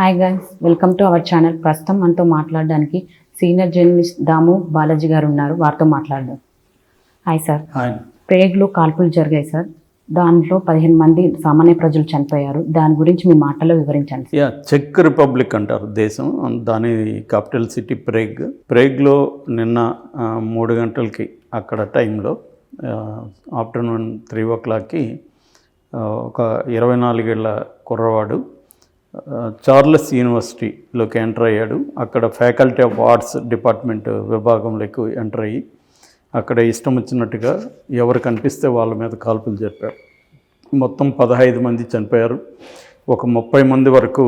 Hi guys, welcome to our channel. ప్రస్తుతం మనతో మాట్లాడడానికి సీనియర్ జర్నలిస్ట్ దాము బాలాజీ గారు ఉన్నారు. వారితో మాట్లాడదాం. Hi sir. ప్రేగ్లో కాల్పులు జరిగాయి సార్. దాంట్లో 15 మంది సామాన్య ప్రజలు చనిపోయారు. దాని గురించి మీ మాటలో వివరించండి. చెక్ రిపబ్లిక్ అంటారు దేశం, దాని క్యాపిటల్ సిటీ ప్రేగ్లో నిన్న 3 గంటలకి అక్కడ టైంలో ఆఫ్టర్నూన్ 3 o'clockకి ఒక 24 ఏళ్ల కుర్రవాడు చార్లెస్ యూనివర్సిటీలోకి ఎంటర్ అయ్యాడు. అక్కడ ఫ్యాకల్టీ ఆఫ్ ఆర్ట్స్ డిపార్ట్మెంట్ విభాగంలోకి ఎంటర్ అయ్యి అక్కడ ఇష్టం వచ్చినట్టుగా ఎవరు కనిపిస్తే వాళ్ళ మీద కాల్పులు జరిపారు. మొత్తం 15 మంది చనిపోయారు. ఒక 30 మంది వరకు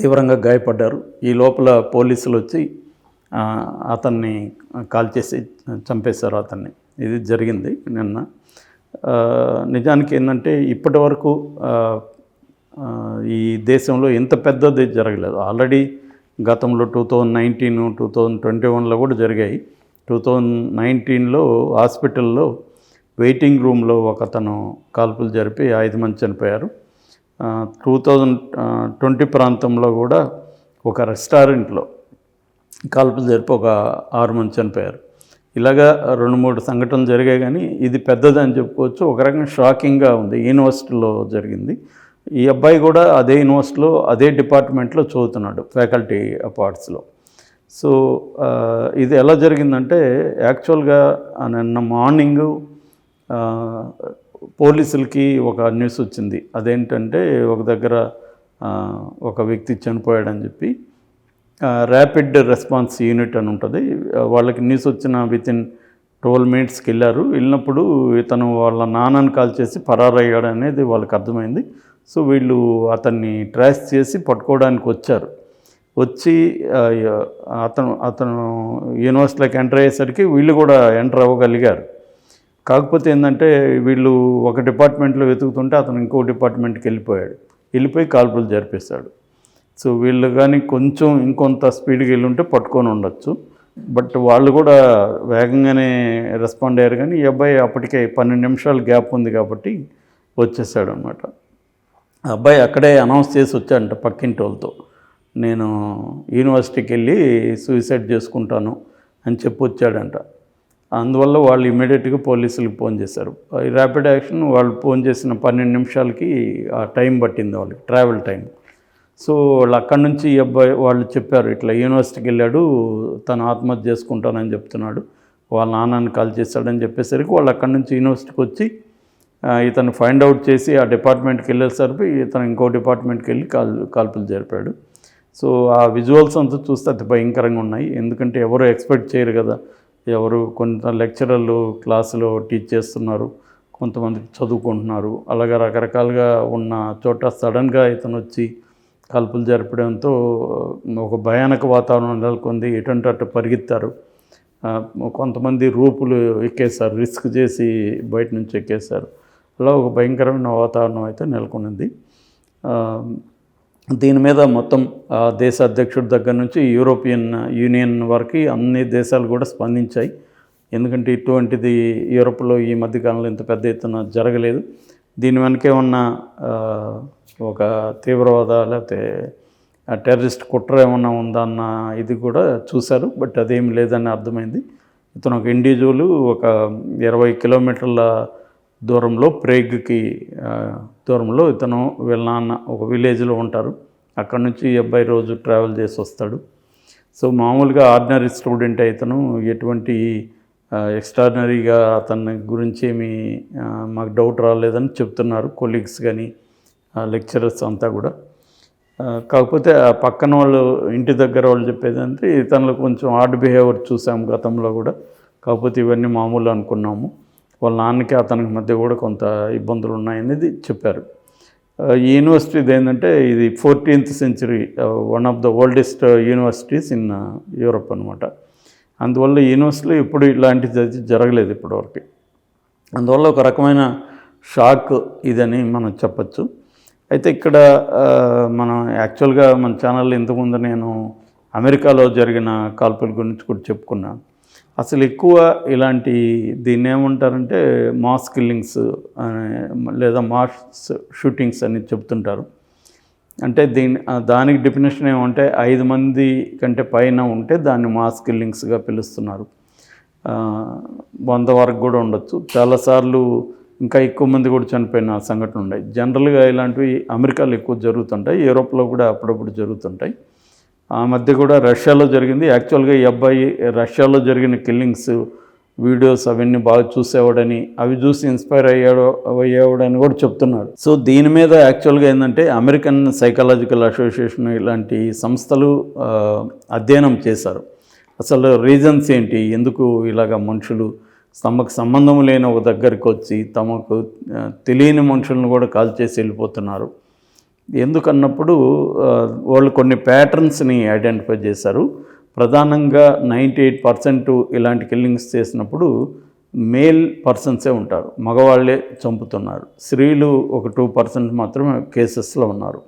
తీవ్రంగా గాయపడ్డారు. ఈ లోపల పోలీసులు వచ్చి అతన్ని కాల్చేసి చంపేశారు అతన్ని. ఇది జరిగింది నిన్న. నిజానికి ఏంటంటే ఇప్పటి వరకు ఈ దేశంలో ఇంత పెద్దది జరగలేదు. ఆల్రెడీ గతంలో 2019, 2021లో కూడా జరిగాయి. 2019లో హాస్పిటల్లో వెయిటింగ్ రూమ్లో ఒకతను కాల్పులు జరిపి 5 మంది చనిపోయారు. 2020 ప్రాంతంలో కూడా ఒక రెస్టారెంట్లో కాల్పులు జరిపి ఒక 6 మంది చనిపోయారు. ఇలాగా 2-3 సంఘటనలు జరిగాయి. కానీ ఇది పెద్దదని చెప్పుకోవచ్చు. ఒక రకంగా షాకింగ్గా ఉంది. యూనివర్సిటీలో జరిగింది. ఈ అబ్బాయి కూడా అదే యూనివర్సిటీలో అదే డిపార్ట్మెంట్లో చదువుతున్నాడు, ఫ్యాకల్టీ ఆఫ్ ఆర్ట్స్లో. సో ఇది ఎలా జరిగిందంటే యాక్చువల్గా నిన్న మార్నింగ్ పోలీసులకి ఒక న్యూస్ వచ్చింది. అదేంటంటే ఒక దగ్గర ఒక వ్యక్తి చనిపోయాడని చెప్పి ర్యాపిడ్ రెస్పాన్స్ యూనిట్ అని ఉంటుంది. వాళ్ళకి న్యూస్ వచ్చిన వితిన్ 12 minutesకి వెళ్ళారు. వెళ్ళినప్పుడు ఇతను వాళ్ళ నాన్నని కాల్ చేసి పరారయ్యాడు అనేది వాళ్ళకి అర్థమైంది. సో వీళ్ళు అతన్ని ట్రేస్ చేసి పట్టుకోవడానికి వచ్చారు. వచ్చి అతను యూనివర్సిటీలోకి ఎంటర్ అయ్యేసరికి వీళ్ళు కూడా ఎంటర్ అవ్వగలిగారు. కాకపోతే ఏంటంటే వీళ్ళు ఒక డిపార్ట్మెంట్లో వెతుకుతుంటే అతను ఇంకో డిపార్ట్మెంట్కి వెళ్ళిపోయి కాల్పులు జరిపేశాడు. సో వీళ్ళు కానీ కొంచెం ఇంకొంత స్పీడ్గా వెళ్ళి ఉంటే పట్టుకొని ఉండొచ్చు. బట్ వాళ్ళు కూడా వేగంగానే రెస్పాండ్ అయ్యారు. కానీ ఈ అబ్బాయి అప్పటికే 12 నిమిషాలు గ్యాప్ ఉంది కాబట్టి వచ్చేసాడు అనమాట. అబ్బాయి అక్కడే అనౌన్స్ చేసి వచ్చాడంట పక్కింటి వాళ్ళతో, నేను యూనివర్సిటీకి వెళ్ళి సూసైడ్ చేసుకుంటాను అని చెప్పి వచ్చాడంట. అందువల్ల వాళ్ళు ఇమీడియట్గా పోలీసులకు ఫోన్ చేశారు. ఈ ర్యాపిడ్ యాక్షన్ వాళ్ళు ఫోన్ చేసిన 12 నిమిషాలకి ఆ టైం పట్టింది వాళ్ళకి, ట్రావెల్ టైం. సో వాళ్ళు అక్కడి నుంచి ఈ అబ్బాయి వాళ్ళు చెప్పారు, ఇట్లా యూనివర్సిటీకి వెళ్ళాడు, తను ఆత్మహత్య చేసుకుంటానని చెప్తున్నాడు, వాళ్ళ నాన్నని కాల్ చేశాడని చెప్పేసరికి వాళ్ళు అక్కడి నుంచి యూనివర్సిటీకి వచ్చి ఇతను ఫైండ్ అవుట్ చేసి ఆ డిపార్ట్మెంట్కి వెళ్ళేసరికి ఇతను ఇంకో డిపార్ట్మెంట్కి వెళ్ళి కాల్పులు జరిపాడు. సో ఆ విజువల్స్ అంతా చూస్తే అతి భయంకరంగా ఉన్నాయి. ఎందుకంటే ఎవరు ఎక్స్పెక్ట్ చేయరు కదా. కొంత లెక్చరర్లు క్లాసులో టీచ్ చేస్తున్నారు, కొంతమంది చదువుకుంటున్నారు. అలాగా రకరకాలుగా ఉన్న చోట సడన్గా ఇతను వచ్చి కాల్పులు జరపడంతో ఒక భయానక వాతావరణం నెలకొంది. ఎటంటే అటు పరిగెత్తారు. కొంతమంది రూపులు ఎక్కేశారు, రిస్క్ చేసి బయట నుంచి ఎక్కేశారు. అలా ఒక భయంకరమైన వాతావరణం అయితే నెలకొనింది. దీని మీద మొత్తం దేశ అధ్యక్షుడి దగ్గర నుంచి యూరోపియన్ యూనియన్ వరకు అన్ని దేశాలు కూడా స్పందించాయి. ఎందుకంటే ఇటువంటిది యూరోప్లో ఈ మధ్యకాలంలో ఇంత పెద్ద ఎత్తున జరగలేదు. దీని వెనకే ఉన్న ఒక తీవ్రవాద లేకపోతే టెర్రరిస్ట్ కుట్ర ఏమన్నా ఉందా అన్న ఇది కూడా చూశారు. బట్ అదేమి లేదని అర్థమైంది. ఇతను ఒక ఇండివిజువల్ ఒక 20 కిలోమీటర్ల దూరంలో ప్రేగ్కి దూరంలో ఇతను వీళ్ళ నాన్న ఒక విలేజ్లో ఉంటారు. అక్కడ నుంచి ఈ అబ్బాయి రోజు ట్రావెల్ చేసి వస్తాడు. సో మామూలుగా ఆర్డినరీ స్టూడెంట్ ఇతను, ఎటువంటి ఎక్స్ట్రాడినరీగా అతని గురించి ఏమీ మాకు డౌట్ రాలేదని చెప్తున్నారు కొలీగ్స్ కానీ లెక్చరర్స్ అంతా కూడా. కాకపోతే ఆ పక్కన వాళ్ళు ఇంటి దగ్గర వాళ్ళు చెప్పేదంటే ఇతనిలో కొంచెం ఆడ్ బిహేవియర్ చూసాము గతంలో కూడా. కాకపోతే ఇవన్నీ మామూలు అనుకున్నాము. వాళ్ళ నాన్నకి అతనికి మధ్య కూడా కొంత ఇబ్బందులు ఉన్నాయనేది చెప్పారు. ఈ యూనివర్సిటీ ఏంటంటే ఇది 14th century one of the oldest universities in Europe అనమాట. అందువల్ల యూనివర్సిటీలో ఎప్పుడు ఇలాంటిది జరగలేదు ఇప్పటివరకు. అందువల్ల ఒక రకమైన షాక్ ఇదని మనం చెప్పచ్చు. అయితే ఇక్కడ మనం యాక్చువల్గా మన ఛానల్లో ఇంతకుముందు నేను అమెరికాలో జరిగిన కాల్పుల గురించి కూడా చెప్పుకున్నాను. అసలు ఎక్కువ ఇలాంటి దీన్ని ఏమంటారంటే మాస్ కిల్లింగ్స్ లేదా మాస్ షూటింగ్స్ అని చెప్తుంటారు. అంటే దానికి డెఫినేషన్ ఏమంటే 5 మంది కంటే పైన ఉంటే దాన్ని మాస్ కిల్లింగ్స్గా పిలుస్తున్నారు. 100 వరకు కూడా ఉండొచ్చు. చాలాసార్లు ఇంకా ఎక్కువ మంది కూడా చనిపోయిన సంఘటనలు ఉన్నాయి. జనరల్గా ఇలాంటివి అమెరికాలో ఎక్కువ జరుగుతుంటాయి, యూరోప్లో కూడా అప్పుడప్పుడు జరుగుతుంటాయి. ఆ మధ్య కూడా రష్యాలో జరిగింది. యాక్చువల్గా ఈ అబ్బాయి రష్యాలో జరిగిన కిల్లింగ్స్ వీడియోస్ అవన్నీ బాగా చూసేవాడని, అవి చూసి ఇన్స్పైర్ అయ్యేవాడని కూడా చెప్తున్నారు. సో దీని మీద యాక్చువల్గా ఏంటంటే అమెరికన్ సైకాలజికల్ అసోసియేషన్ ఇలాంటి సంస్థలు అధ్యయనం చేశారు. అసలు రీజన్స్ ఏంటి, ఎందుకు ఇలాగ మనుషులు తమకు సంబంధం లేని ఒక దగ్గరికి వచ్చి తమకు తెలియని మనుషులను కూడా కాల్ చేసి వెళ్ళిపోతున్నారు ఎందుకన్నప్పుడు వాళ్ళు కొన్ని ప్యాటర్న్స్ని ఐడెంటిఫై చేశారు. ప్రధానంగా 98% ఇలాంటి కిల్లింగ్స్ చేసినప్పుడు మేల్ పర్సన్సే ఉంటారు, మగవాళ్ళే చంపుతున్నారు. స్త్రీలు ఒక 2% మాత్రమే కేసెస్లో ఉన్నారు.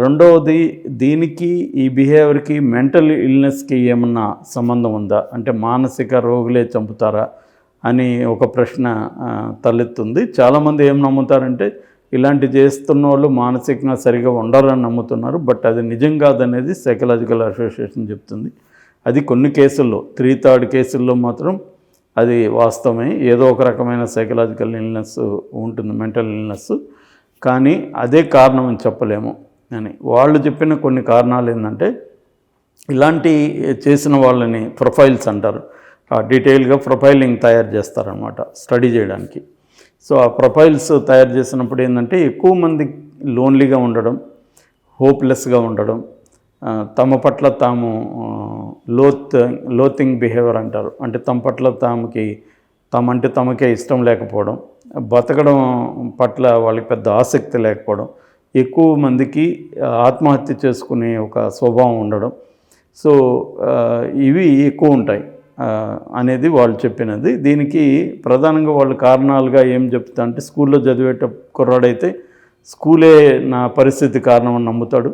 రెండవది, దీనికి ఈ బిహేవియర్కి మెంటల్ ఇల్నెస్కి ఏమన్నా సంబంధం ఉందా, అంటే మానసిక రోగులే చంపుతారా అని ఒక ప్రశ్న తలెత్తుంది. చాలామంది ఏం నమ్ముతారంటే ఇలాంటి చేస్తున్న వాళ్ళు మానసికంగా సరిగా ఉండరని నమ్ముతున్నారు. బట్ అది నిజం కాదనేది సైకలాజికల్ అసోసియేషన్ చెప్తుంది. అది కొన్ని కేసుల్లో 3/3 కేసుల్లో మాత్రం అది వాస్తవమే, ఏదో ఒక రకమైన సైకలాజికల్ ఇల్నెస్ ఉంటుంది, మెంటల్ ఇల్నెస్. కానీ అదే కారణం అని చెప్పలేము అని వాళ్ళు చెప్పిన కొన్ని కారణాలు ఏంటంటే, ఇలాంటి చేసిన వాళ్ళని ప్రొఫైల్స్ అంటారు, డీటెయిల్గా ప్రొఫైలింగ్ తయారు చేస్తారనమాట స్టడీ చేయడానికి. సో ఆ ప్రొఫైల్స్ తయారు చేసినప్పుడు ఏంటంటే ఎక్కువ మంది లోన్లీగా ఉండడం, హోప్లెస్గా ఉండడం, తమ పట్ల తాము లోతింగ్ బిహేవియర్ అంటారు, అంటే తమ పట్ల తమంటే తమకే ఇష్టం లేకపోవడం, బతకడం పట్ల వాళ్ళకి పెద్ద ఆసక్తి లేకపోవడం, ఎక్కువ మందికి ఆత్మహత్య చేసుకునే ఒక స్వభావం ఉండడం. సో ఇవి ఎక్కువ ఉంటాయి అనేది వాళ్ళు చెప్పినది. దీనికి ప్రధానంగా వాళ్ళు కారణాలుగా ఏం చెప్తా అంటే, స్కూల్లో చదివేట కుర్రాడైతే స్కూలే నా పరిస్థితి కారణమని నమ్ముతాడు,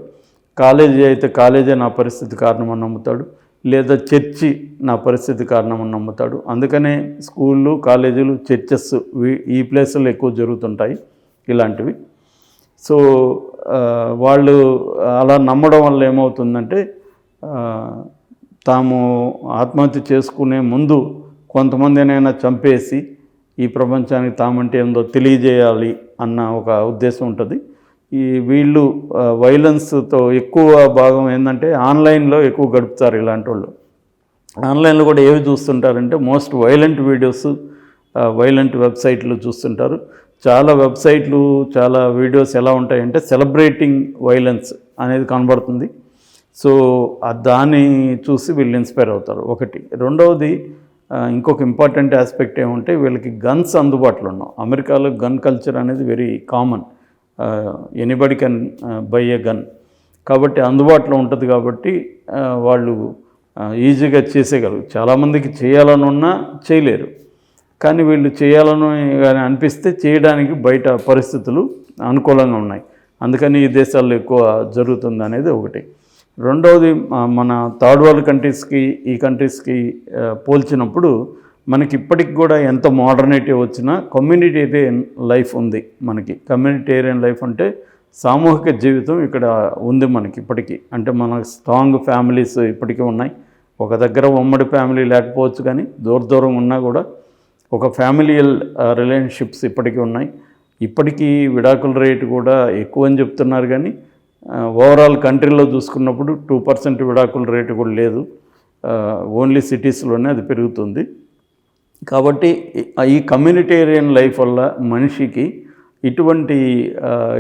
కాలేజీ అయితే కాలేజే నా పరిస్థితి కారణమని నమ్ముతాడు, లేదా చర్చి నా పరిస్థితి కారణమని నమ్ముతాడు. అందుకనే స్కూళ్ళు, కాలేజీలు, చర్చెస్ ఈ ప్లేసులు ఎక్కువ జరుగుతుంటాయి ఇలాంటివి. సో వాళ్ళు అలా నమ్మడం వల్ల ఏమవుతుందంటే, తాము ఆత్మహత్య చేసుకునే ముందు కొంతమందినైనా చంపేసి ఈ ప్రపంచానికి తామంటే ఏందో తెలియజేయాలి అన్న ఒక ఉద్దేశం ఉంటుంది. వీళ్ళు వైలెన్స్తో ఎక్కువ భాగం ఏంటంటే ఆన్లైన్లో ఎక్కువ గడుపుతారు ఇలాంటి వాళ్ళు. ఆన్లైన్లో కూడా ఏవి చూస్తుంటారంటే మోస్ట్ వైలెంట్ వీడియోస్, వైలెంట్ వెబ్సైట్లు చూస్తుంటారు. చాలా వెబ్సైట్లు, చాలా వీడియోస్ ఎలా ఉంటాయంటే సెలబ్రేటింగ్ వైలెన్స్ అనేది కనబడుతుంది. సో దాన్ని చూసి వీళ్ళు ఇన్స్పైర్ అవుతారు ఒకటి. రెండవది, ఇంకొక ఇంపార్టెంట్ ఆస్పెక్ట్ ఏమంటే వీళ్ళకి గన్స్ అందుబాటులో ఉన్నాం. అమెరికాలో గన్ కల్చర్ అనేది very common, anybody can buy A gun, కాబట్టి అందుబాటులో ఉంటుంది. కాబట్టి వాళ్ళు ఈజీగా చేసేయగలరు. చాలామందికి చేయాలని ఉన్నా చేయలేరు, కానీ వీళ్ళు చేయాలని కానీ అనిపిస్తే చేయడానికి బయట పరిస్థితులు అనుకూలంగా ఉన్నాయి. అందుకని ఈ దేశాల్లో ఎక్కువ జరుగుతుంది అనేది ఒకటి. రెండవది, మన థర్డ్ వరల్డ్ కంట్రీస్కి ఈ కంట్రీస్కి పోల్చినప్పుడు మనకి ఇప్పటికి కూడా ఎంత మోడర్నిటీ వచ్చినా కమ్యూనిటేరియన్ లైఫ్ ఉంది మనకి. కమ్యూనిటేరియన్ లైఫ్ అంటే సామూహిక జీవితం ఇక్కడ ఉంది మనకి ఇప్పటికీ. అంటే మన స్ట్రాంగ్ ఫ్యామిలీస్ ఇప్పటికీ ఉన్నాయి. ఒక దగ్గర ఉమ్మడి ఫ్యామిలీ లేకపోవచ్చు, కానీ దూరం ఉన్నా కూడా ఒక ఫ్యామిలియల్ రిలేషన్షిప్స్ ఇప్పటికీ ఉన్నాయి. ఇప్పటికీ విడాకుల రేటు కూడా ఎక్కువ అని చెప్తున్నారు, కానీ ఓవరాల్ కంట్రీలో చూసుకున్నప్పుడు 2% విడాకుల రేటు కూడా లేదు. ఓన్లీ సిటీస్లోనే అది పెరుగుతుంది. కాబట్టి ఈ కమ్యూనిటేరియన్ లైఫ్ వల్ల మనిషికి ఇటువంటి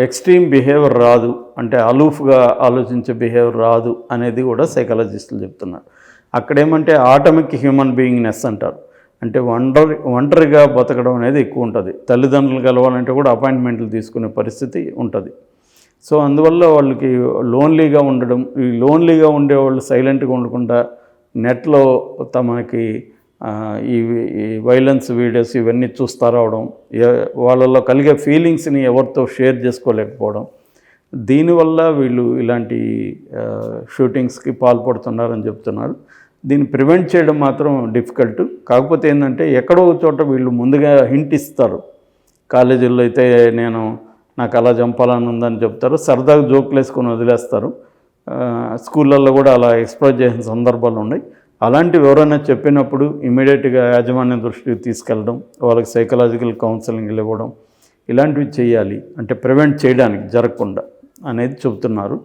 ఎక్స్ట్రీమ్ బిహేవియర్ రాదు, అంటే అలూఫ్గా ఆలోచించే బిహేవియర్ రాదు అనేది కూడా సైకాలజిస్టులు చెప్తున్నారు. అక్కడేమంటే ఆటమిక్ హ్యూమన్ బీయింగ్నెస్ అంటారు, అంటే ఒంటరిగా బతకడం అనేది ఎక్కువ ఉంటుంది. తల్లిదండ్రులు కలవాలంటే కూడా అపాయింట్మెంట్లు తీసుకునే పరిస్థితి ఉంటుంది. సో అందువల్ల వాళ్ళకి లోన్లీగా ఉండడం, ఈ లోన్లీగా ఉండేవాళ్ళు సైలెంట్గా ఉండకుండా నెట్లో తమకి ఈ వైలెన్స్ వీడియోస్ ఇవన్నీ చూస్తూ రావడం, వాళ్ళలో కలిగే ఫీలింగ్స్ని ఎవరితో షేర్ చేసుకోలేకపోవడం, దీనివల్ల వీళ్ళు ఇలాంటి షూటింగ్స్కి పాల్పడుతున్నారని చెప్తున్నారు. దీన్ని ప్రివెంట్ చేయడం మాత్రం డిఫికల్ట్. కాకపోతే ఏంటంటే ఎక్కడో ఒక చోట వీళ్ళు ముందుగా హింట్ ఇస్తారు. కాలేజీల్లో అయితే నేను నాకు అలా చంపాలని ఉందని చెప్తారు, సరదాగా జోకులు వేసుకొని వదిలేస్తారు. స్కూళ్ళల్లో కూడా అలా ఎక్స్ప్లోర్ చేసిన సందర్భాలు ఉన్నాయి. అలాంటివి ఎవరైనా చెప్పినప్పుడు ఇమీడియట్గా యాజమాన్య దృష్టికి తీసుకెళ్ళడం, వాళ్ళకి సైకలాజికల్ కౌన్సిలింగ్ ఇవ్వడం, ఇలాంటివి చేయాలి. అంటే ప్రివెంట్ చేయడానికి జరగకుండా అనేది చెబుతున్నారు.